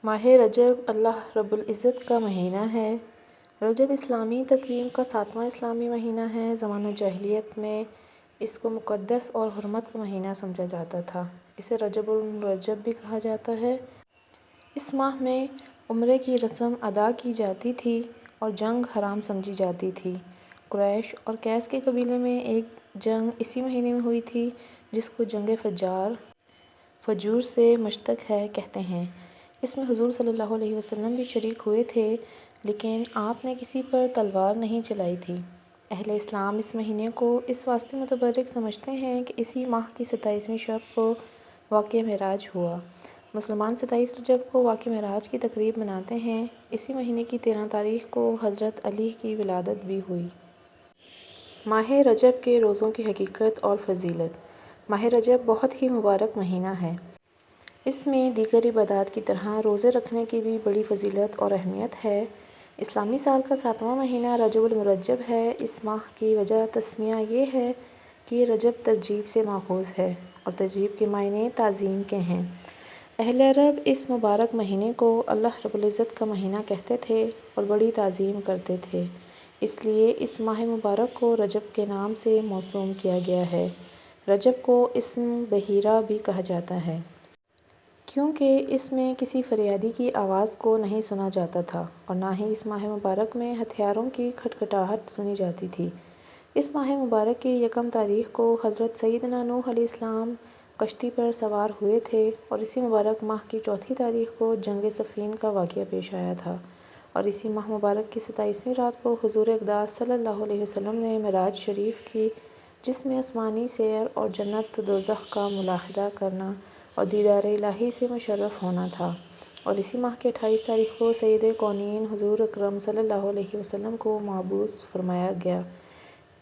ماہ رجب اللہ رب العزت کا مہینہ ہے۔ رجب اسلامی تقویم کا 7واں اسلامی مہینہ ہے۔ زمانہ جاہلیت میں اس کو مقدس اور حرمت کا مہینہ سمجھا جاتا تھا۔ اسے رجب المرجب بھی کہا جاتا ہے۔ اس ماہ میں عمرے کی رسم ادا کی جاتی تھی اور جنگ حرام سمجھی جاتی تھی۔ قریش اور قیس کے قبیلے میں ایک جنگ اسی مہینے میں ہوئی تھی جس کو جنگ فجور سے مشتق ہے کہتے ہیں۔ اس میں حضور صلی اللہ علیہ وسلم بھی شریک ہوئے تھے لیکن آپ نے کسی پر تلوار نہیں چلائی تھی۔ اہل اسلام اس مہینے کو اس واسطے متبرک سمجھتے ہیں کہ اسی ماہ کی 27ویں شب کو واقعہ معراج ہوا۔ مسلمان 27 رجب کو واقعہ معراج کی تقریب مناتے ہیں۔ اسی مہینے کی 13 تاریخ کو حضرت علی کی ولادت بھی ہوئی۔ ماہ رجب کے روزوں کی حقیقت اور فضیلت۔ ماہ رجب بہت ہی مبارک مہینہ ہے۔ اس میں دیگر عبادات کی طرح روزے رکھنے کی بھی بڑی فضیلت اور اہمیت ہے۔ اسلامی سال کا 7واں مہینہ رجب المرجب ہے۔ اس ماہ کی وجہ تسمیہ یہ ہے کہ رجب ترجیب سے ماخوذ ہے اور ترجیب کے معنی تعظیم کے ہیں۔ اہل عرب اس مبارک مہینے کو اللہ رب العزت کا مہینہ کہتے تھے اور بڑی تعظیم کرتے تھے، اس لیے اس ماہ مبارک کو رجب کے نام سے موسوم کیا گیا ہے۔ رجب کو اسم بحیرہ بھی کہا جاتا ہے کیونکہ اس میں کسی فریادی کی آواز کو نہیں سنا جاتا تھا اور نہ ہی اس ماہ مبارک میں ہتھیاروں کی کھٹکھٹاہٹ سنی جاتی تھی۔ اس ماہ مبارک کی 1 تاریخ کو حضرت سیدنا نوح علیہ السلام کشتی پر سوار ہوئے تھے اور اسی مبارک ماہ کی 4 تاریخ کو جنگ صفین کا واقعہ پیش آیا تھا اور اسی ماہ مبارک کی 27ویں رات کو حضور اقدس صلی اللہ علیہ وسلم نے معراج شریف کی جس میں آسمانی سیر اور جنت و دوزخ کا مشاہدہ کرنا اور دیدار الہی سے مشرف ہونا تھا اور اسی ماہ کی 28 تاریخ کو سید کونین حضور اکرم صلی اللہ علیہ وسلم کو مبعوث فرمایا گیا۔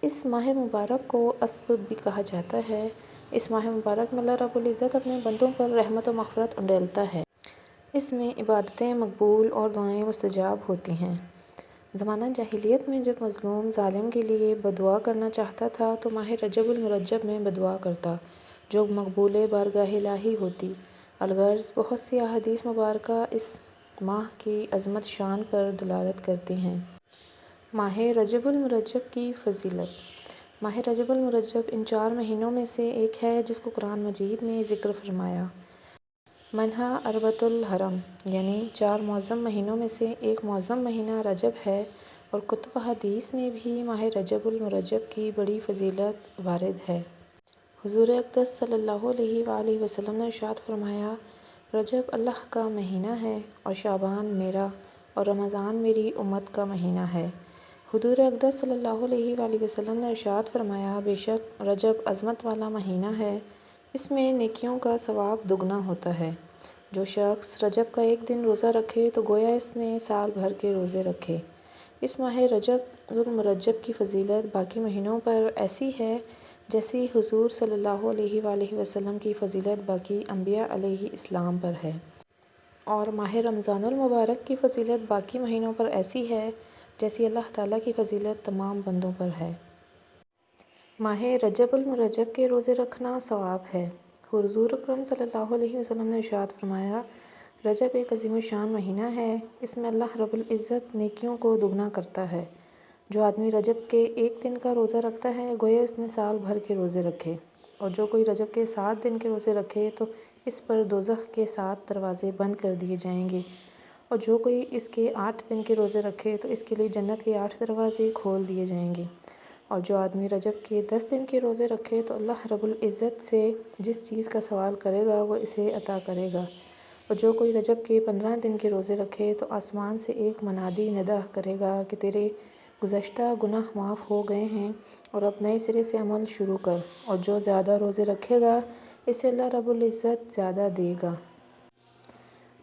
اس ماہ مبارک کو اسب بھی کہا جاتا ہے۔ اس ماہ مبارک میں اللہ رب العزت اپنے بندوں پر رحمت و مغفرت انڈیلتا ہے۔ اس میں عبادتیں مقبول اور دعائیں مستجاب ہوتی ہیں۔ زمانہ جاہلیت میں جب مظلوم ظالم کے لیے بددعا کرنا چاہتا تھا تو ماہ رجب المرجب میں بددعا کرتا جو مقبول بارگاہ الہی ہوتی۔ الغرض بہت سی احادیث مبارکہ اس ماہ کی عظمت شان پر دلالت کرتی ہیں۔ ماہ رجب المرجب کی فضیلت۔ ماہ رجب المرجب ان 4 مہینوں میں سے ایک ہے جس کو قرآن مجید نے ذکر فرمایا۔ منہا اربعۃ الحرم یعنی 4 معظم مہینوں میں سے ایک معظم مہینہ رجب ہے اور کتب احادیث میں بھی ماہ رجب المرجب کی بڑی فضیلت وارد ہے۔ حضور اقدس صلی اللہ علیہ وآلہ وسلم نے ارشاد فرمایا، رجب اللہ کا مہینہ ہے اور شعبان میرا اور رمضان میری امت کا مہینہ ہے۔ حضور اقدس صلی اللہ علیہ وآلہ وسلم نے ارشاد فرمایا، بے شک رجب عظمت والا مہینہ ہے، اس میں نیکیوں کا ثواب دگنا ہوتا ہے۔ جو شخص رجب کا ایک دن روزہ رکھے تو گویا اس نے سال بھر کے روزے رکھے۔ اس ماہ رجب المرجب کی فضیلت باقی مہینوں پر ایسی ہے جیسی حضور صلی اللہ علیہ وآلہ وسلم کی فضیلت باقی انبیاء علیہ السلام پر ہے۔ اور ماہ رمضان المبارک کی فضیلت باقی مہینوں پر ایسی ہے جیسی اللہ تعالیٰ کی فضیلت تمام بندوں پر ہے۔ ماہ رجب المرجب کے روزے رکھنا ثواب ہے۔ حضور اکرم صلی اللہ علیہ وسلم نے ارشاد فرمایا، رجب ایک عظیم الشان مہینہ ہے، اس میں اللہ رب العزت نیکیوں کو دگنا کرتا ہے۔ جو آدمی رجب کے ایک دن کا روزہ رکھتا ہے گویا اس نے سال بھر کے روزے رکھے، اور جو کوئی رجب کے 7 دن کے روزے رکھے تو اس پر دوزخ کے 7 دروازے بند کر دیے جائیں گے، اور جو کوئی اس کے 8 دن کے روزے رکھے تو اس کے لیے جنت کے 8 دروازے کھول دیے جائیں گے، اور جو آدمی رجب کے 10 دن کے روزے رکھے تو اللہ رب العزت سے جس چیز کا سوال کرے گا وہ اسے عطا کرے گا، اور جو کوئی رجب کے 15 دن کے روزے رکھے تو آسمان سے ایک منادی ندا کرے گا کہ تیرے گزشتہ گناہ معاف ہو گئے ہیں اور اب نئے سرے سے عمل شروع کر، اور جو زیادہ روزے رکھے گا اسے اللہ رب العزت زیادہ دے گا۔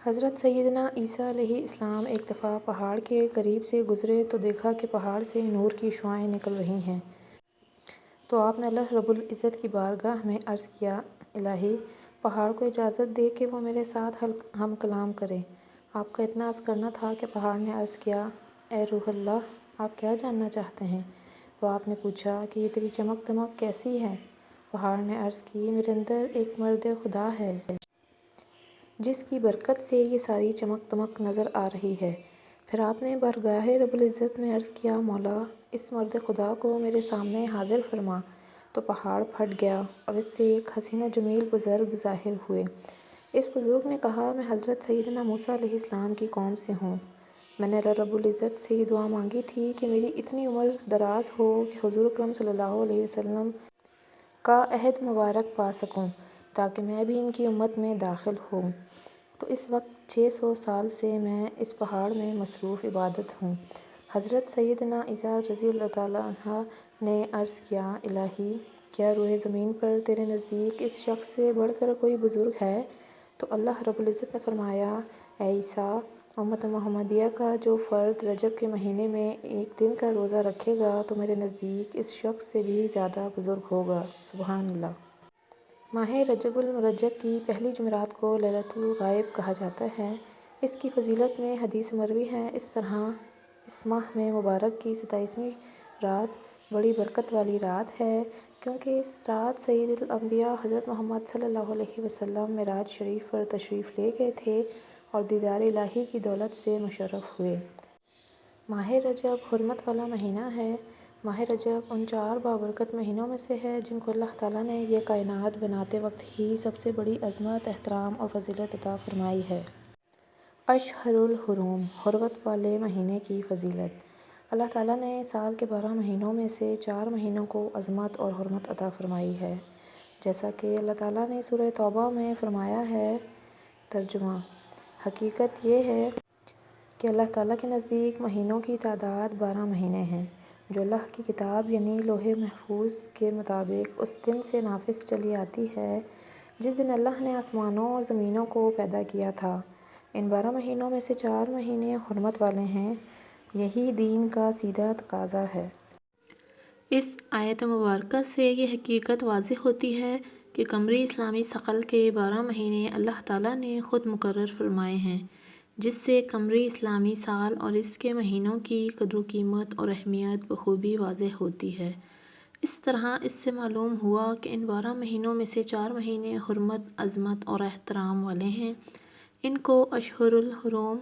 حضرت سیدنا عیسیٰ علیہ السلام ایک دفعہ پہاڑ کے قریب سے گزرے تو دیکھا کہ پہاڑ سے نور کی شعاعیں نکل رہی ہیں، تو آپ نے اللہ رب العزت کی بارگاہ میں عرض کیا، الہی پہاڑ کو اجازت دے کہ وہ میرے ساتھ ہم کلام کرے۔ آپ کا اتنا عرض کرنا تھا کہ پہاڑ نے عرض کیا، اے روح اللہ، آپ کیا جاننا چاہتے ہیں؟ تو آپ نے پوچھا کہ یہ تیری چمک دمک کیسی ہے؟ پہاڑ نے عرض کی، میرے اندر ایک مرد خدا ہے۔ جس کی برکت سے یہ ساری چمک دمک نظر آ رہی ہے۔ پھر آپ نے بارگاہ رب العزت میں عرض کیا، مولا اس مرد خدا کو میرے سامنے حاضر فرما، تو پہاڑ پھٹ گیا اور اس سے ایک حسین و جمیل بزرگ ظاہر ہوئے۔ اس بزرگ نے کہا، میں حضرت سیدنا موسیٰ علیہ السلام کی قوم سے ہوں۔ میں نے اللہ رب العزت سے یہ دعا مانگی تھی کہ میری اتنی عمر دراز ہو کہ حضور اکرم صلی اللہ علیہ وسلم کا عہد مبارک پا سکوں، تاکہ میں بھی ان کی امت میں داخل ہوں۔ تو اس وقت 600 سال سے میں اس پہاڑ میں مصروف عبادت ہوں۔ حضرت سیدنا عیسیٰ رضی اللہ تعالیٰ عنہ نے عرض کیا، الہی، کیا روئے زمین پر تیرے نزدیک اس شخص سے بڑھ کر کوئی بزرگ ہے؟ تو اللہ رب العزت نے فرمایا، اے عیسیٰ، امت محمدیہ کا جو فرد رجب کے مہینے میں ایک دن کا روزہ رکھے گا تو میرے نزدیک اس شخص سے بھی زیادہ بزرگ ہوگا۔ سبحان اللہ۔ ماہ رجب المرجب کی پہلی جمعرات کو لیلۃ الغائب کہا جاتا ہے۔ اس کی فضیلت میں حدیث مروی ہے، اس طرح اس ماہ میں مبارک کی 27ویں رات بڑی برکت والی رات ہے، کیونکہ اس رات سید الانبیاء حضرت محمد صلی اللہ علیہ وسلم معراج شریف پر تشریف لے گئے تھے اور دیدار الہی کی دولت سے مشرف ہوئے۔ ماہ رجب حرمت والا مہینہ ہے۔ ماہ رجب ان 4 بابرکت مہینوں میں سے ہے جن کو اللہ تعالیٰ نے یہ کائنات بناتے وقت ہی سب سے بڑی عظمت، احترام اور فضیلت عطا فرمائی ہے۔ اشہر الحرم، حرمت والے مہینے کی فضیلت۔ اللہ تعالیٰ نے سال کے 12 مہینوں میں سے 4 مہینوں کو عظمت اور حرمت عطا فرمائی ہے، جیسا کہ اللہ تعالیٰ نے سورہ توبہ میں فرمایا ہے۔ ترجمہ: حقیقت یہ ہے کہ اللہ تعالیٰ کے نزدیک مہینوں کی تعداد 12 مہینے ہیں، جو اللہ کی کتاب یعنی لوح محفوظ کے مطابق اس دن سے نافذ چلی آتی ہے جس دن اللہ نے آسمانوں اور زمینوں کو پیدا کیا تھا۔ ان 12 مہینوں میں سے 4 مہینے حرمت والے ہیں، یہی دین کا سیدھا تقاضا ہے۔ اس آیت مبارکہ سے یہ حقیقت واضح ہوتی ہے کہ قمری اسلامی ثقل کے 12 مہینے اللہ تعالیٰ نے خود مقرر فرمائے ہیں، جس سے قمری اسلامی سال اور اس کے مہینوں کی قدر و قیمت اور اہمیت بخوبی واضح ہوتی ہے۔ اس طرح اس سے معلوم ہوا کہ ان 12 مہینوں میں سے 4 مہینے حرمت، عظمت اور احترام والے ہیں۔ ان کو اشہر الحرم،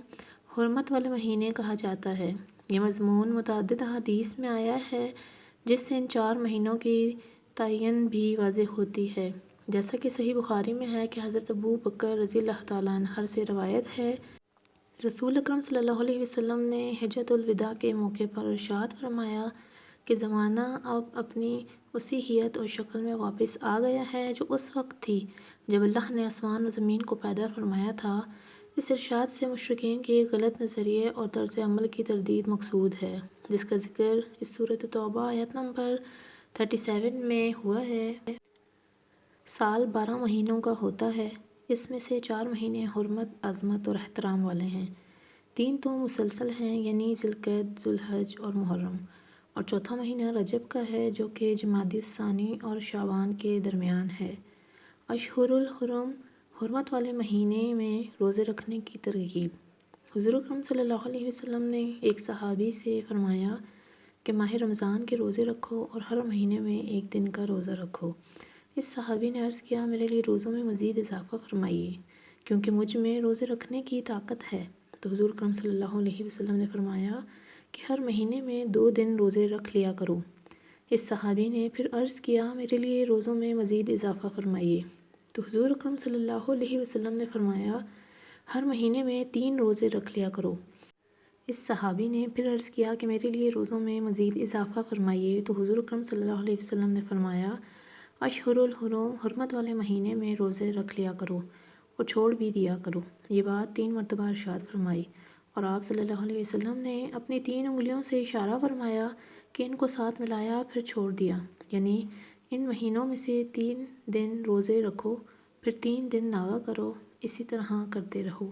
حرمت والے مہینے کہا جاتا ہے۔ یہ مضمون متعدد احادیث میں آیا ہے جس سے ان 4 مہینوں کی تعین بھی واضح ہوتی ہے، جیسا کہ صحیح بخاری میں ہے کہ حضرت ابو بکر رضی اللہ تعالیٰ عنہ سے روایت ہے، رسول اکرم صلی اللہ علیہ وسلم نے حجۃ الوداع کے موقع پر ارشاد فرمایا کہ زمانہ اب اپنی اسی حیت اور شکل میں واپس آ گیا ہے جو اس وقت تھی جب اللہ نے آسمان و زمین کو پیدا فرمایا تھا۔ اس ارشاد سے مشرکین کے غلط نظریے اور طرز عمل کی تردید مقصود ہے، جس کا ذکر اس سورۃ توبہ آیت نمبر 37 میں ہوا ہے۔ سال 12 مہینوں کا ہوتا ہے، اس میں سے 4 مہینے حرمت، عظمت اور احترام والے ہیں۔ 3 تو مسلسل ہیں، یعنی ذی القعدہ، ذو الحج اور محرم، اور چوتھا مہینہ رجب کا ہے جو کہ جمادی الثانی اور شعبان کے درمیان ہے۔ اشہر الحرم، حرمت والے مہینے میں روزے رکھنے کی ترغیب۔ حضور اکرم صلی اللہ علیہ وسلم نے ایک صحابی سے فرمایا کہ ماہ رمضان کے روزے رکھو اور ہر مہینے میں ایک دن کا روزہ رکھو۔ اس صحابی نے عرض کیا، میرے لیے روزوں میں مزید اضافہ فرمائیے، کیونکہ مجھ میں روزے رکھنے کی طاقت ہے۔ تو حضور اکرم صلی اللہ علیہ وسلم نے فرمایا کہ ہر مہینے میں 2 دن روزے رکھ لیا کرو۔ اس صحابی نے پھر عرض کیا، میرے لیے روزوں میں مزید اضافہ فرمائیے۔ تو حضور اکرم صلی اللہ علیہ وسلم نے فرمایا، ہر مہینے میں 3 روزے رکھ لیا کرو۔ اس صحابی نے پھر عرض کیا کہ میرے لیے روزوں میں مزید اضافہ فرمائیے۔ تو حضور اکرم صلی اللہ علیہ وسلم نے فرمایا، اشہر الحرم، حرمت والے مہینے میں روزے رکھ لیا کرو اور چھوڑ بھی دیا کرو۔ یہ بات 3 مرتبہ ارشاد فرمائی، اور آپ صلی اللہ علیہ وسلم نے اپنی 3 انگلیوں سے اشارہ فرمایا کہ ان کو ساتھ ملایا پھر چھوڑ دیا، یعنی ان مہینوں میں سے 3 دن روزے رکھو، پھر 3 دن ناغہ کرو، اسی طرح کرتے رہو۔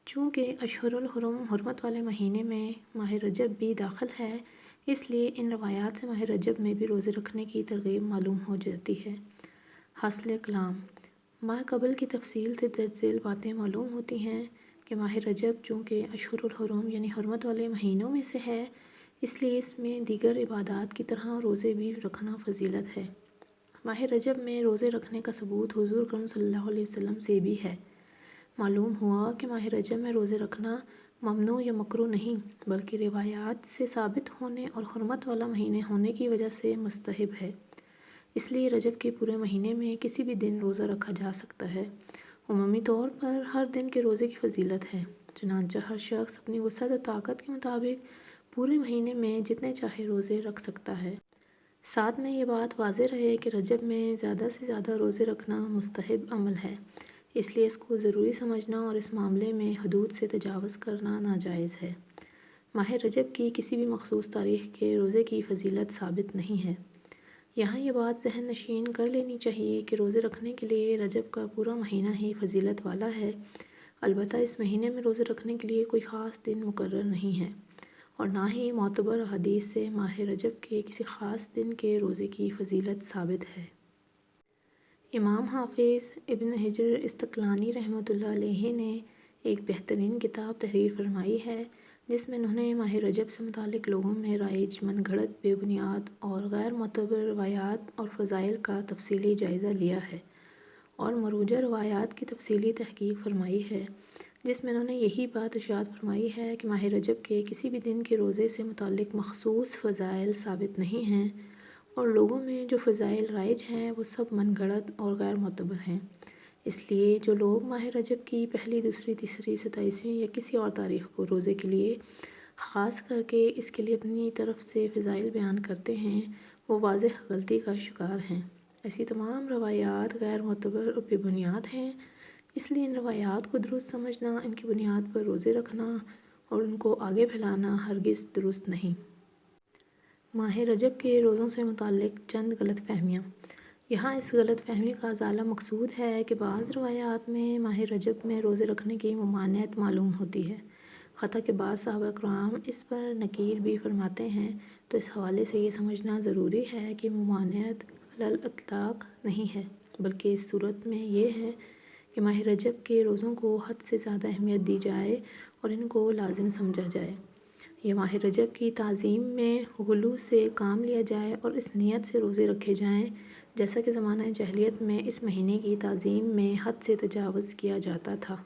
چونکہ اشہر الحرم، حرمت والے مہینے میں ماہ رجب بھی داخل ہے، اس لیے ان روایات سے ماہ رجب میں بھی روزے رکھنے کی ترغیب معلوم ہو جاتی ہے۔ حاصل کلام: ماہ قبل کی تفصیل سے درج ذیل باتیں معلوم ہوتی ہیں کہ ماہ رجب چونکہ اشہر الحرم یعنی حرمت والے مہینوں میں سے ہے، اس لیے اس میں دیگر عبادات کی طرح روزے بھی رکھنا فضیلت ہے۔ ماہ رجب میں روزے رکھنے کا ثبوت حضور اکرم صلی اللہ علیہ وسلم سے بھی ہے۔ معلوم ہوا کہ ماہ رجب میں روزے رکھنا ممنوع یا مکروہ نہیں بلکہ روایات سے ثابت ہونے اور حرمت والا مہینے ہونے کی وجہ سے مستحب ہے۔ اس لیے رجب کے پورے مہینے میں کسی بھی دن روزہ رکھا جا سکتا ہے۔ عمومی طور پر ہر دن کے روزے کی فضیلت ہے، چنانچہ ہر شخص اپنی وسعت و طاقت کے مطابق پورے مہینے میں جتنے چاہے روزے رکھ سکتا ہے۔ ساتھ میں یہ بات واضح رہے کہ رجب میں زیادہ سے زیادہ روزے رکھنا مستحب عمل ہے، اس لیے اس کو ضروری سمجھنا اور اس معاملے میں حدود سے تجاوز کرنا ناجائز ہے۔ ماہ رجب کی کسی بھی مخصوص تاریخ کے روزے کی فضیلت ثابت نہیں ہے۔ یہاں یہ بات ذہن نشین کر لینی چاہیے کہ روزے رکھنے کے لیے رجب کا پورا مہینہ ہی فضیلت والا ہے۔ البتہ اس مہینے میں روزے رکھنے کے لیے کوئی خاص دن مقرر نہیں ہے اور نہ ہی معتبر احادیث سے ماہ رجب کے کسی خاص دن کے روزے کی فضیلت ثابت ہے۔ امام حافظ ابن حجر اسقلانی رحمۃ اللہ علیہ نے ایک بہترین کتاب تحریر فرمائی ہے جس میں انہوں نے ماہ رجب سے متعلق لوگوں میں رائج من گھڑت بے بنیاد اور غیر معتبر روایات اور فضائل کا تفصیلی جائزہ لیا ہے اور مروجہ روایات کی تفصیلی تحقیق فرمائی ہے، جس میں انہوں نے یہی بات ارشاد فرمائی ہے کہ ماہ رجب کے کسی بھی دن کے روزے سے متعلق مخصوص فضائل ثابت نہیں ہیں اور لوگوں میں جو فضائل رائج ہیں وہ سب من گھڑت اور غیر معتبر ہیں۔ اس لیے جو لوگ ماہ رجب کی پہلی، دوسری، تیسری، 27ویں یا کسی اور تاریخ کو روزے کے لیے خاص کر کے اس کے لیے اپنی طرف سے فضائل بیان کرتے ہیں وہ واضح غلطی کا شکار ہیں۔ ایسی تمام روایات غیر معتبر اور بے بنیاد ہیں، اس لیے ان روایات کو درست سمجھنا، ان کی بنیاد پر روزے رکھنا اور ان کو آگے پھیلانا ہرگز درست نہیں۔ ماہ رجب کے روزوں سے متعلق چند غلط فہمیاں۔ یہاں اس غلط فہمی کا ازالہ مقصود ہے کہ بعض روایات میں ماہ رجب میں روزے رکھنے کی ممانعت معلوم ہوتی ہے، حتیٰ کہ بعض صحابہ کرام اس پر نکیر بھی فرماتے ہیں، تو اس حوالے سے یہ سمجھنا ضروری ہے کہ ممانعت علی الاطلاق نہیں ہے، بلکہ اس صورت میں یہ ہے کہ ماہ رجب کے روزوں کو حد سے زیادہ اہمیت دی جائے اور ان کو لازم سمجھا جائے، یا ماہ رجب کی تعظیم میں غلو سے کام لیا جائے اور اس نیت سے روزے رکھے جائیں جیسا کہ زمانہ جاہلیت میں اس مہینے کی تعظیم میں حد سے تجاوز کیا جاتا تھا،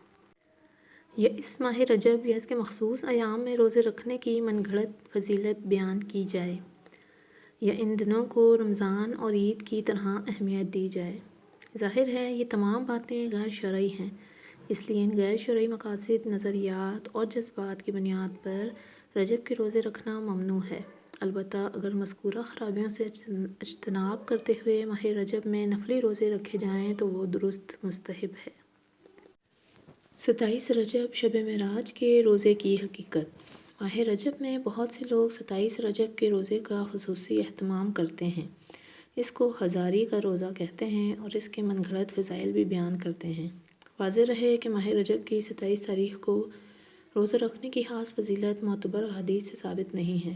یا اس ماہ رجب یا اس کے مخصوص ایام میں روزے رکھنے کی من گھڑت فضیلت بیان کی جائے، یا ان دنوں کو رمضان اور عید کی طرح اہمیت دی جائے۔ ظاہر ہے یہ تمام باتیں غیر شرعی ہیں، اس لیے ان غیر شرعی مقاصد، نظریات اور جذبات کی بنیاد پر رجب کے روزے رکھنا ممنوع ہے۔ البتہ اگر مذکورہ خرابیوں سے اجتناب کرتے ہوئے ماہ رجب میں نفلی روزے رکھے جائیں تو وہ درست مستحب ہے۔ 27 رجب شب معراج کے روزے کی حقیقت۔ ماہ رجب میں بہت سے لوگ 27 رجب کے روزے کا خصوصی اہتمام کرتے ہیں، اس کو ہزاری کا روزہ کہتے ہیں اور اس کے من گھڑت فضائل بھی بیان کرتے ہیں۔ واضح رہے کہ ماہ رجب کی 27 تاریخ کو روزہ رکھنے کی خاص فضیلت معتبر احادیث سے ثابت نہیں ہے،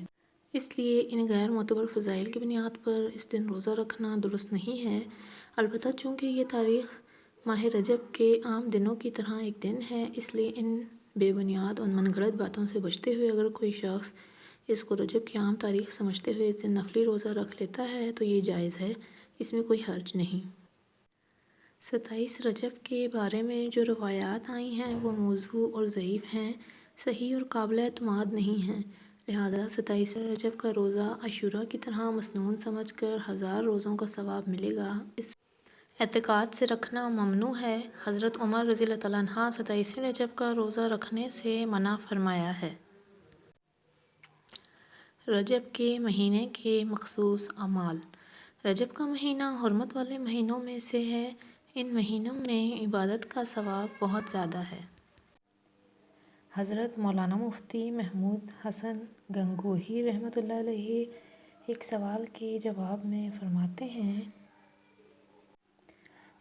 اس لیے ان غیر معتبر فضائل کی بنیاد پر اس دن روزہ رکھنا درست نہیں ہے۔ البتہ چونکہ یہ تاریخ ماہ رجب کے عام دنوں کی طرح ایک دن ہے، اس لیے ان بے بنیاد اور من گھڑت باتوں سے بچتے ہوئے اگر کوئی شخص اس کو رجب کی عام تاریخ سمجھتے ہوئے اس دن نفلی روزہ رکھ لیتا ہے تو یہ جائز ہے، اس میں کوئی حرج نہیں۔ 27 رجب کے بارے میں جو روایات آئی ہیں وہ موضوع اور ضعیف ہیں، صحیح اور قابل اعتماد نہیں ہیں، لہذا 27 رجب کا روزہ عاشوراء کی طرح مسنون سمجھ کر 1000 روزوں کا ثواب ملے گا، اس اعتقاد سے رکھنا ممنوع ہے۔ حضرت عمر رضی اللہ تعالیٰ عنہ 27 رجب کا روزہ رکھنے سے منع فرمایا ہے۔ رجب کے مہینے کے مخصوص اعمال۔ رجب کا مہینہ حرمت والے مہینوں میں سے ہے، ان مہینوں میں عبادت کا ثواب بہت زیادہ ہے۔ حضرت مولانا مفتی محمود حسن گنگوہی رحمۃ اللہ علیہ ایک سوال کے جواب میں فرماتے ہیں،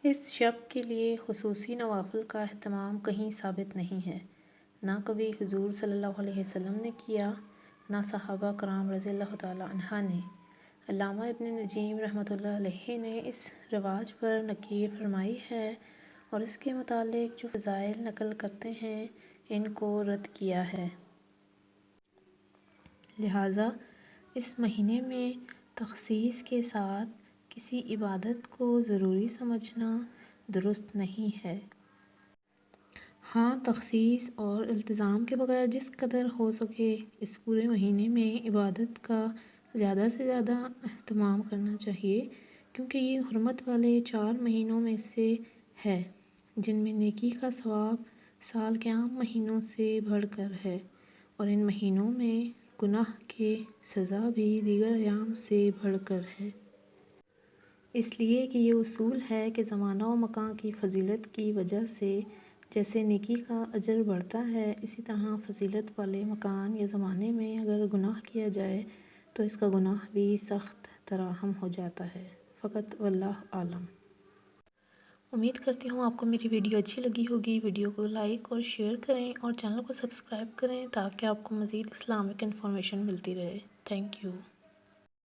اس شب کے لیے خصوصی نوافل کا اہتمام کہیں ثابت نہیں ہے، نہ کبھی حضور صلی اللہ علیہ وسلم نے کیا، نہ صحابہ کرام رضی اللہ تعالیٰ عنہ نے۔ علامہ ابن نجیم رحمۃ اللہ علیہ نے اس رواج پر نکیر فرمائی ہے اور اس کے متعلق جو فضائل نقل کرتے ہیں ان کو رد کیا ہے۔ لہٰذا اس مہینے میں تخصیص کے ساتھ کسی عبادت کو ضروری سمجھنا درست نہیں ہے۔ ہاں، تخصیص اور التزام کے بغیر جس قدر ہو سکے اس پورے مہینے میں عبادت کا زیادہ سے زیادہ اہتمام کرنا چاہیے، کیونکہ یہ حرمت والے 4 مہینوں میں سے ہے جن میں نیکی کا ثواب سال کے عام مہینوں سے بڑھ کر ہے، اور ان مہینوں میں گناہ کی سزا بھی دیگر ایام سے بڑھ کر ہے۔ اس لیے کہ یہ اصول ہے کہ زمانہ و مکان کی فضیلت کی وجہ سے جیسے نیکی کا اجر بڑھتا ہے، اسی طرح فضیلت والے مکان یا زمانے میں اگر گناہ کیا جائے تو اس کا گناہ بھی سخت تراہم ہو جاتا ہے۔ فقط واللہ عالم۔ امید کرتی ہوں آپ کو میری ویڈیو اچھی لگی ہوگی۔ ویڈیو کو لائک اور شیئر کریں اور چینل کو سبسکرائب کریں تاکہ آپ کو مزید اسلامک انفارمیشن ملتی رہے۔ Thank you.